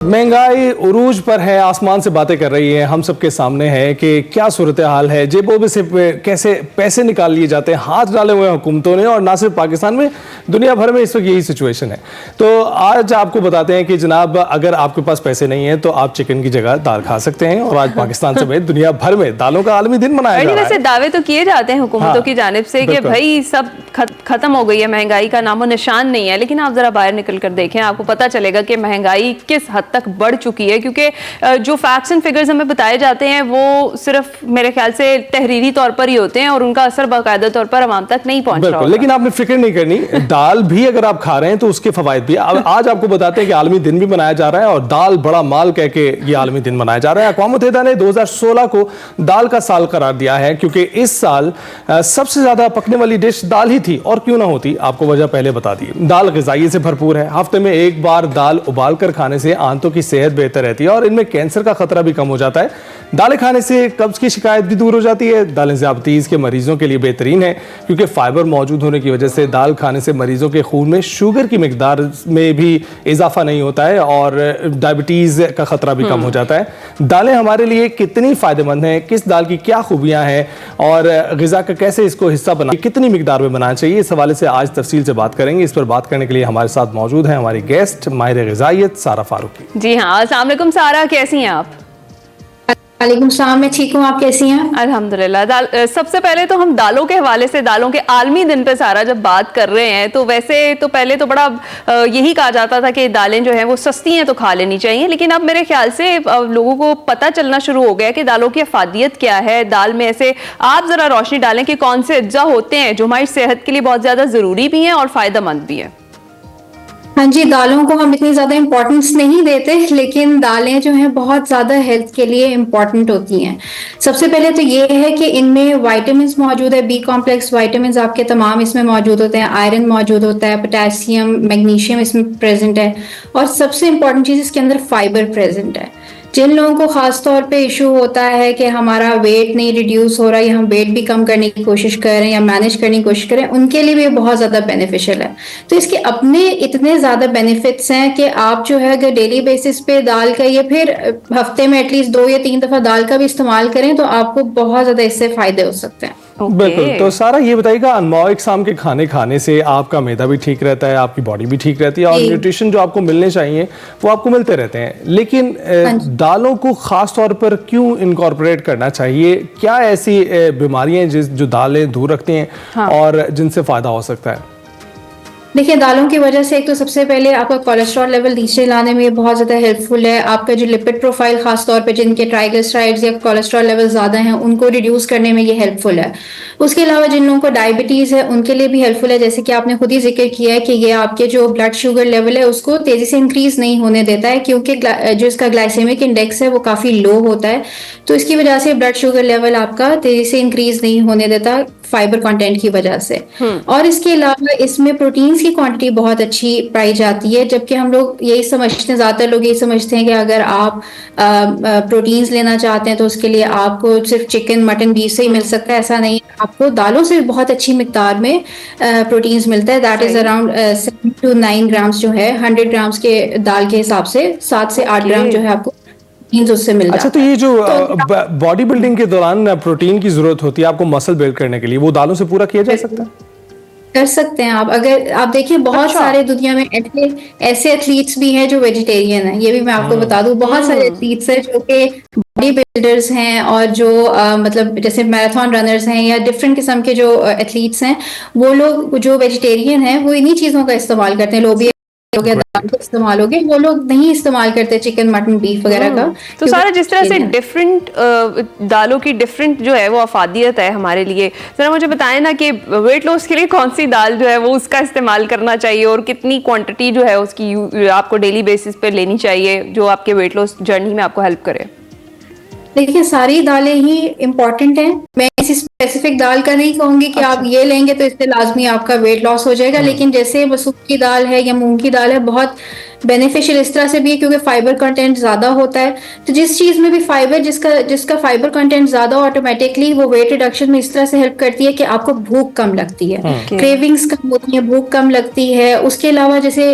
महंगाई उरूज पर है, आसमान से बातें कर रही है, हम सबके सामने है कि क्या सूरत हाल है। जेबों में से कैसे पैसे निकाल लिए जाते हैं, हाथ डाले हुए हैं हुकूमतों ने, और ना सिर्फ पाकिस्तान में, दुनिया भर में इस वक्त यही सिचुएशन है। तो आज आपको बताते हैं कि जनाब, अगर आपके पास पैसे नहीं है तो आप चिकन की जगह दाल खा सकते हैं। और आज पाकिस्तान समेत दुनिया भर में दालों का आलमी दिन मनाया जा रहा है। वैसे दावे तो किए जाते हैं हुकूमतों की जानिब से कि भाई सब खत्म हो गई है, महंगाई का नामो निशान नहीं है। लेकिन आप जरा बाहर निकल कर देखें, आपको पता चलेगा कि महंगाई किस हद तक बढ़ चुकी है। क्योंकि जो फैक्ट्स एंड फिगर्स हमें बताए जाते हैं वो सिर्फ मेरे ख्याल से तहरीरी तौर पर ही होते हैं और उनका असर बाकायदा तौर पर आवाम तक नहीं पहुंच रहा। लेकिन आपने फिक्र नहीं करनी, दाल भी अगर आप खा रहे हैं तो उसके फवायद भी। आज आपको बताते हैं कि आलमी दिन भी मनाया जा रहा है और दाल बड़ा माल कह के ये आलमी दिन मनाया जा रहा है। अक़वाम मुत्तहिदा ने 2016 को दाल का साल करार दिया है क्योंकि इस साल सबसे ज्यादा पकने वाली डिश दाल ही थी। और क्यों ना होती, आपको वजह पहले बता दी। दाल ग़िज़ाइयत से भरपूर है। हफ्ते में एक बार दाल उबाल कर खाने से आंतों की सेहत बेहतर रहती है और इनमें कैंसर का खतरा भी कम हो जाता है। दालें खाने से कब्ज की शिकायत भी दूर हो जाती है। दालें ज़ियादतीज़ के मरीजों के लिए बेहतरीन है क्योंकि फाइबर मौजूद होने की वजह से दाल खाने से मरीजों के खून में शुगर की मिकदार में भी इजाफा नहीं होता है और डायबिटीज़ का खतरा भी कम हो जाता है। दालें हमारे लिए कितनी फ़ायदेमंद हैं, किस दाल की क्या खूबियाँ हैं और ग़िज़ा का कैसे इसको हिस्सा बना, कितनी मिकदार में बनाना चाहिए, इस हवाले से आज तफसील से बात करेंगे। इस पर बात करने के लिए हमारे साथ मौजूद हैं हमारी गेस्ट माहिर ग़िज़ाइयत सारा फारूकी। जी हाँ, अस्सलाम वालेकुम सारा, कैसी हैं आप? वालेकुम सलाम, मैं ठीक हूँ, आप कैसी हैं? अल्हम्दुलिल्लाह। सबसे पहले तो हम दालों के हवाले से, दालों के आलमी दिन पे सारा जब बात कर रहे हैं तो वैसे तो पहले तो बड़ा यही कहा जाता था कि दालें जो हैं वो सस्ती हैं तो खा लेनी चाहिए। लेकिन अब मेरे ख्याल से लोगों को पता चलना शुरू हो गया कि दालों की अफादियत क्या है। दाल में ऐसे आप जरा रोशनी डालें कि कौन से अज्जा होते हैं जो हमारी सेहत के लिए बहुत ज्यादा जरूरी भी हैं और फायदेमंद भी है। हाँ जी, दालों को हम इतनी ज्यादा इम्पोर्टेंस नहीं देते, लेकिन दालें जो हैं बहुत ज्यादा हेल्थ के लिए इम्पोर्टेंट होती हैं। सबसे पहले तो ये है कि इनमें विटामिन्स मौजूद है, बी कॉम्प्लेक्स विटामिन्स आपके तमाम इसमें मौजूद होते हैं। आयरन मौजूद होता है, पोटेशियम, मैग्नीशियम इसमें प्रेजेंट है और सबसे इम्पोर्टेंट चीज इसके अंदर फाइबर प्रेजेंट है। जिन लोगों को खास तौर पे इशू होता है कि हमारा वेट नहीं रिड्यूस हो रहा या हम वेट भी कम करने की कोशिश कर रहे हैं या मैनेज करने की कोशिश करें, उनके लिए भी बहुत ज्यादा बेनिफिशियल है। तो इसके अपने इतने ज्यादा बेनिफिट्स हैं कि आप जो है अगर डेली बेसिस पे दाल का या फिर हफ्ते में एटलीस्ट 2 या 3 दफा दाल का भी इस्तेमाल करें तो आपको बहुत ज्यादा इससे फायदे हो सकते हैं। बिल्कुल। तो सारा ये बताइएगा, अनमौ इक़साम के खाने खाने से आपका मैदा भी ठीक रहता है, आपकी बॉडी भी ठीक रहती है और न्यूट्रिशन जो आपको मिलने चाहिए वो आपको मिलते रहते हैं। लेकिन दालों को खास तौर पर क्यों इनकॉर्पोरेट करना चाहिए? क्या ऐसी बीमारियां जो दालें दूर रखती हैं और जिनसे फायदा हो सकता है? देखिए, दालों की वजह से एक तो सबसे पहले आपका कोलेस्ट्रॉल लेवल नीचे लाने में बहुत ज़्यादा हेल्पफुल है। आपका जो लिपिड प्रोफाइल खास तौर पे जिनके ट्राइग्लिसराइड्स या कोलेस्ट्रॉल लेवल ज़्यादा हैं उनको रिड्यूस करने में ये हेल्पफुल है। उसके अलावा जिन लोगों को डायबिटीज़ है उनके लिए भी हेल्पफुल है। जैसे कि आपने खुद ही जिक्र किया है कि ये आपके जो ब्लड शुगर लेवल है उसको तेज़ी से इंक्रीज नहीं होने देता है क्योंकि जो इसका ग्लाइसेमिक इंडेक्स है वो काफ़ी लो होता है। तो इसकी वजह से ब्लड शुगर लेवल आपका तेज़ी से इंक्रीज नहीं होने देता फाइबर कंटेंट की वजह से। और इसके अलावा इसमें प्रोटीन्स की क्वांटिटी बहुत अच्छी पाई जाती है, जबकि हम लोग यही समझते हैं, ज़्यादातर लोग यही समझते हैं कि अगर आप प्रोटीन्स लेना चाहते हैं तो उसके लिए आपको सिर्फ चिकन, मटन, बीफ से ही मिल सकता है। ऐसा नहीं है, आपको दालों से बहुत अच्छी मिकदार में प्रोटीन्स मिलता है। That is around 7 to 9 grams जो है 100 ग्राम्स के दाल के हिसाब से 7 से 8 ग्राम जो है आपको उससे मिल जाता है। तो ये जो बॉडी बिल्डिंग के दौरान प्रोटीन की जरूरत होती है आपको मसल बिल्ड करने के लिए, वो दालों से पूरा किया जा सकता है? कर सकते हैं आप। अगर आप देखिए बहुत सारे दुनिया में ऐसे एथलीट्स भी हैं जो वेजिटेरियन हैं, ये भी मैं आपको बता दूं। बहुत सारे एथलीट्स हैं जो कि बॉडी बिल्डर्स हैं और जो मतलब जैसे मैराथन रनर्स हैं या डिफरेंट किस्म के जो एथलीट्स हैं, वो लोग जो वेजिटेरियन हैं वो इन्हीं चीज़ों का इस्तेमाल करते हैं। लोबिया हो गया, दाल का इस्तेमाल हो गया, वो लोग नहीं इस्तेमाल करते चिकन, मटन, बीफ वगैरह का। तो सारा जिस तरह से डिफरेंट दालों की डिफरेंट जो है वो अफादियत है हमारे लिए, जरा मुझे बताएं ना कि वेट लॉस के लिए कौन सी दाल जो है वो उसका इस्तेमाल करना चाहिए और कितनी क्वांटिटी जो है उसकी आपको डेली बेसिस पे लेनी चाहिए जो आपके वेट लॉस जर्नी में आपको हेल्प करे। देखिए, सारी दालें ही इम्पोर्टेंट हैं। मैं इसी स्पेसिफिक दाल का नहीं कहूंगी कि आप ये लेंगे तो इससे लाजमी आपका वेट लॉस हो जाएगा, लेकिन जैसे मसूर की दाल है या मूंग की दाल है, बहुत बेनिफिशियल इस तरह से भी है क्योंकि फाइबर कंटेंट ज्यादा होता है। तो जिस चीज में भी फाइबर, जिसका फाइबर कंटेंट ज्यादा, ऑटोमेटिकली वो वेट रिडक्शन में इस तरह से हेल्प करती है कि आपको भूख कम लगती है, क्रेविंग्स कम होती है, भूख कम लगती है। उसके अलावा जैसे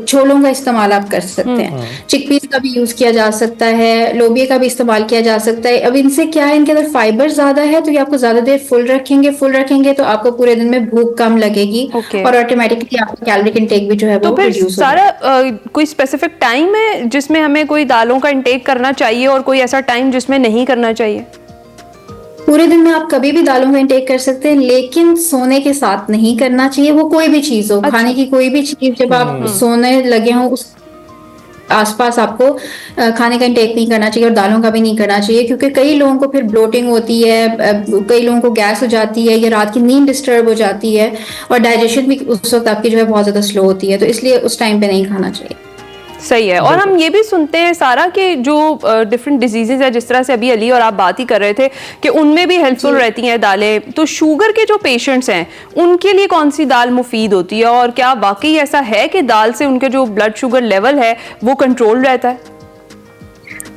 छोलों का इस्तेमाल आप कर सकते हैं, चिकपीस का भी यूज किया जा सकता है, लोबिया का भी इस्तेमाल किया जा सकता है। अब इनसे क्या है, इनके अंदर फाइबर ज्यादा है तो ये आपको ज्यादा देर फुल रखेंगे तो आपको पूरे दिन में भूख कम लगेगी और ऑटोमेटिकली आपका कैलोरी इंटेक भी जो है वो रिड्यूस हो जाएगा। कोई स्पेसिफिक टाइम है जिसमें हमें कोई दालों का इंटेक करना चाहिए और कोई ऐसा टाइम जिसमें नहीं करना चाहिए? पूरे दिन में आप कभी भी दालों का इंटेक कर सकते हैं, लेकिन सोने के साथ नहीं करना चाहिए। वो कोई भी चीज हो, खाने की कोई भी चीज, जब आप सोने लगे हो उस आसपास आपको खाने का इंटेक नहीं करना चाहिए और दालों का भी नहीं करना चाहिए, क्योंकि कई लोगों को फिर ब्लोटिंग होती है, कई लोगों को गैस हो जाती है या रात की नींद डिस्टर्ब हो जाती है और डाइजेशन भी उस वक्त आपकी जो है बहुत ज्यादा स्लो होती है, तो इसलिए उस टाइम पे नहीं खाना चाहिए। सही है। और हम ये भी सुनते हैं सारा कि जो डिफरेंट डिजीजेज है, जिस तरह से अभी अली और आप बात ही कर रहे थे कि उनमें भी हेल्पफुल रहती हैं दालें, तो शुगर के जो पेशेंट्स हैं उनके लिए कौन सी दाल मुफीद होती है और क्या वाकई ऐसा है कि दाल से उनके जो ब्लड शुगर लेवल है वो कंट्रोल रहता है?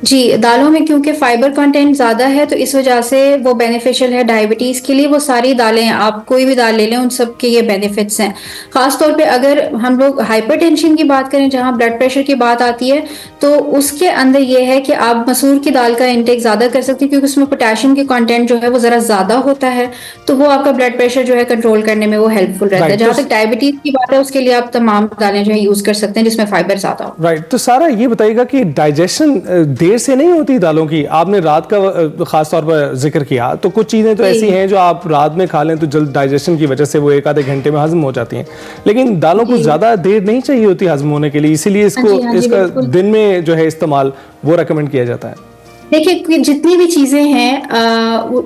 जी, दालों में क्योंकि फाइबर कंटेंट ज्यादा है तो इस वजह से वो बेनिफिशियल है डायबिटीज के लिए। वो सारी दालें, आप कोई भी दाल ले लें, उन सब के ये बेनिफिट्स हैं। खासतौर पे अगर हम लोग हाइपरटेंशन की बात करें, जहां ब्लड प्रेशर की बात आती है, तो उसके अंदर ये है कि आप मसूर की दाल का इंटेक ज्यादा कर सकते हैं क्योंकि उसमें पोटेशियम के कंटेंट जो है वो जरा ज्यादा होता है, तो वो आपका ब्लड प्रेशर जो है कंट्रोल करने में वो हेल्पफुल रहता है। जहां तक डायबिटीज की बात है, उसके लिए आप तमाम दालें जो है यूज कर सकते हैं जिसमें फाइबर ज्यादा हो। राइट, तो सारा ये बताइएगा कि डाइजेशन देर से नहीं होती दालों की? आपने रात का खास तौर पर जिक्र किया, तो कुछ चीजें तो ऐसी हैं जो आप रात में खा लें तो जल्द डाइजेशन की वजह से वो एक आधे घंटे में हजम हो जाती हैं, लेकिन दालों को ज्यादा देर नहीं चाहिए होती हजम होने के लिए, इसीलिए इसका दिन में जो है इस्तेमाल वो रेकमेंड किया जाता है। देखिए, जितनी भी चीजें हैं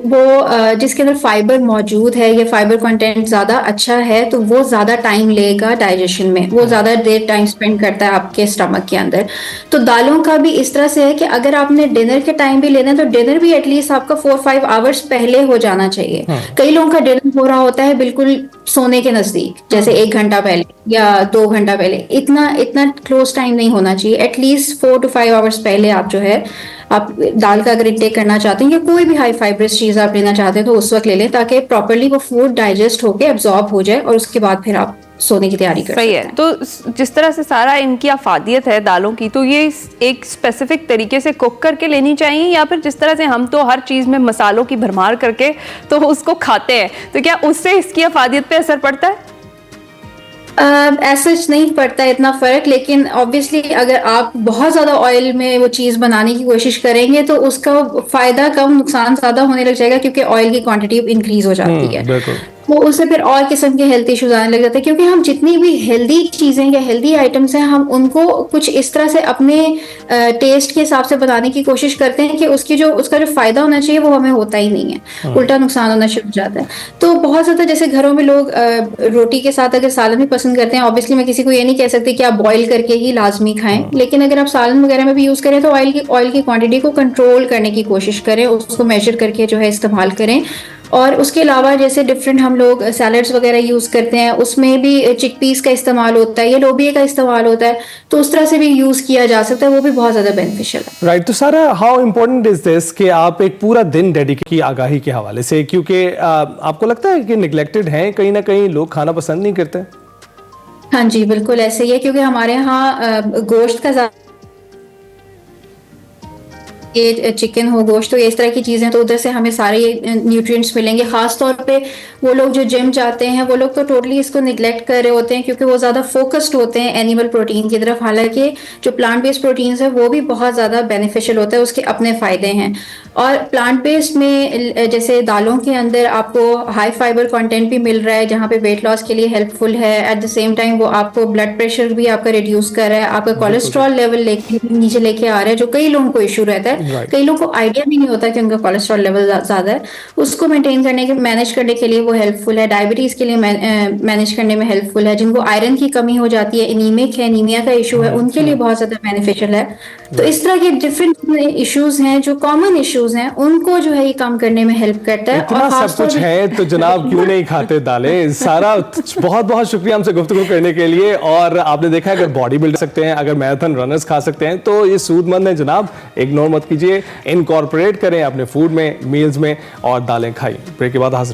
वो जिसके अंदर फाइबर मौजूद है या फाइबर कंटेंट ज्यादा अच्छा है तो वो ज्यादा टाइम लेगा डाइजेशन में, वो ज्यादा देर टाइम स्पेंड करता है आपके स्टमक के अंदर। तो दालों का भी इस तरह से है कि अगर आपने डिनर के टाइम भी लेना है तो डिनर भी एटलीस्ट आपका 4-5 आवर्स पहले हो जाना चाहिए। कई लोगों का डिनर हो रहा होता है बिल्कुल सोने के नजदीक, जैसे 1 घंटा पहले या 2 घंटा पहले। इतना क्लोज टाइम नहीं होना चाहिए। एटलीस्ट 4 to 5 आवर्स पहले आप जो है, आप दाल का अगर इंटेक करना चाहते हैं या कोई भी हाई फाइबरस चीज आप लेना चाहते हैं तो उस वक्त ले लें, ताकि प्रॉपर्ली वो फूड डाइजेस्ट होके एब्जॉर्ब हो जाए और उसके बाद फिर आप सोने की तैयारी कर सकते हैं। तो जिस तरह से सारा इनकी अफादियत है दालों की, तो ये एक स्पेसिफिक तरीके से कुक करके लेनी चाहिए या फिर जिस तरह से हम तो हर चीज में मसालों की भरमार करके तो उसको खाते हैं, तो क्या उससे इसकी अफादियत पे असर पड़ता है? ऐसा नहीं पड़ता है इतना फर्क, लेकिन ऑब्वियसली अगर आप बहुत ज्यादा ऑयल में वो चीज बनाने की कोशिश करेंगे तो उसका फायदा कम, नुकसान ज्यादा होने लग जाएगा क्योंकि ऑयल की क्वांटिटी इंक्रीज हो जाती है। वो उससे फिर और किस्म के हेल्थ इश्यूज आने लग जाते हैं, क्योंकि हम जितनी भी हेल्दी चीजें या हेल्दी आइटम्स हैं हम उनको कुछ इस तरह से अपने टेस्ट के हिसाब से बनाने की कोशिश करते हैं कि उसका जो फायदा होना चाहिए वो हमें होता ही नहीं है, उल्टा नुकसान होना शुरू हो जाता है। तो बहुत ज्यादा जैसे घरों में लोग रोटी के साथ अगर सालन भी पसंद करते हैं, ऑब्वियसली मैं किसी को ये नहीं कह सकती कि आप बॉईल करके ही लाजमी खाएं, लेकिन अगर आप सालन वगैरह में भी यूज करें तो ऑयल की क्वांटिटी को कंट्रोल करने की कोशिश करें, उसको मेजर करके जो है इस्तेमाल करें। और उसके अलावा जैसे डिफरेंट हम लोग सैलड्स वगैरह यूज करते हैं, उसमें भी चिकपीस का इस्तेमाल होता है या लोबिया का इस्तेमाल होता है, तो उस तरह से भी यूज किया जा सकता है, वो भी बहुत ज्यादा बेनिफिशियल है। राइट, तो सारा हाउ इम्पोर्टेंट इज दिस कि आप एक पूरा दिन डेडिकेट की आगाही के हवाले से, क्योंकि आपको लगता है कि निगलेक्टेड हैं कहीं ना कहीं लोग, खाना पसंद नहीं करते? हाँ जी, बिल्कुल ऐसे ही है, क्योंकि हमारे यहाँ गोश्त का ये चिकन हो, गोश्त हो, इस तरह की चीजें, तो उधर से हमें सारे न्यूट्रिएंट्स मिलेंगे। खास तौर पे वो लोग जो जिम जाते हैं वो लोग तो टोटली इसको निगलेक्ट कर रहे होते हैं क्योंकि वो ज्यादा फोकस्ड होते हैं एनिमल प्रोटीन की तरफ, हालांकि जो प्लांट बेस्ड प्रोटीन्स है वो भी बहुत ज्यादा बेनिफिशियल होता है, उसके अपने फायदे हैं। और प्लांट बेस्ड में जैसे दालों के अंदर आपको हाई फाइबर कंटेंट भी मिल रहा है जहाँ पे वेट लॉस के लिए हेल्पफुल है, एट द सेम टाइम वो आपको ब्लड प्रेशर भी आपका रिड्यूस कर रहा है, आपका कोलेस्ट्रॉल लेवल नीचे लेके आ रहा है, जो कई लोगों को इशू रहता है। Right. कई लोगों को आइडिया भी नहीं होता कि उनका कोलेस्ट्रॉल लेवल ज्यादा है, उसको मेंटेन करने के मैनेज करने के लिए वो हेल्पफुल है। डायबिटीज के लिए मैनेज करने में हेल्पफुल है। जिनको आयरन की कमी हो जाती है, एनीमिक है, एनीमिया का इशू है, उनके लिए बहुत ज्यादा बेनिफिशियल है। तो इस तरह के डिफरेंट इश्यूज हैं जो कॉमन इश्यूज हैं, उनको जो है ये काम करने में हेल्प करता है। इतना सब कुछ है तो जनाब क्यों नहीं खाते दालें? सारा बहुत बहुत शुक्रिया हमसे गुफ्तगू करने के लिए। और आपने देखा अगर बॉडी बिल्डर सकते हैं, अगर मैराथन रनर्स खा सकते हैं तो ये सूदमंद है जनाब। इग्नोर मत कीजिए, इनकॉर्पोरेट करें अपने फूड में, मील्स में और दालें खाइए। ब्रेक के बाद हाजिर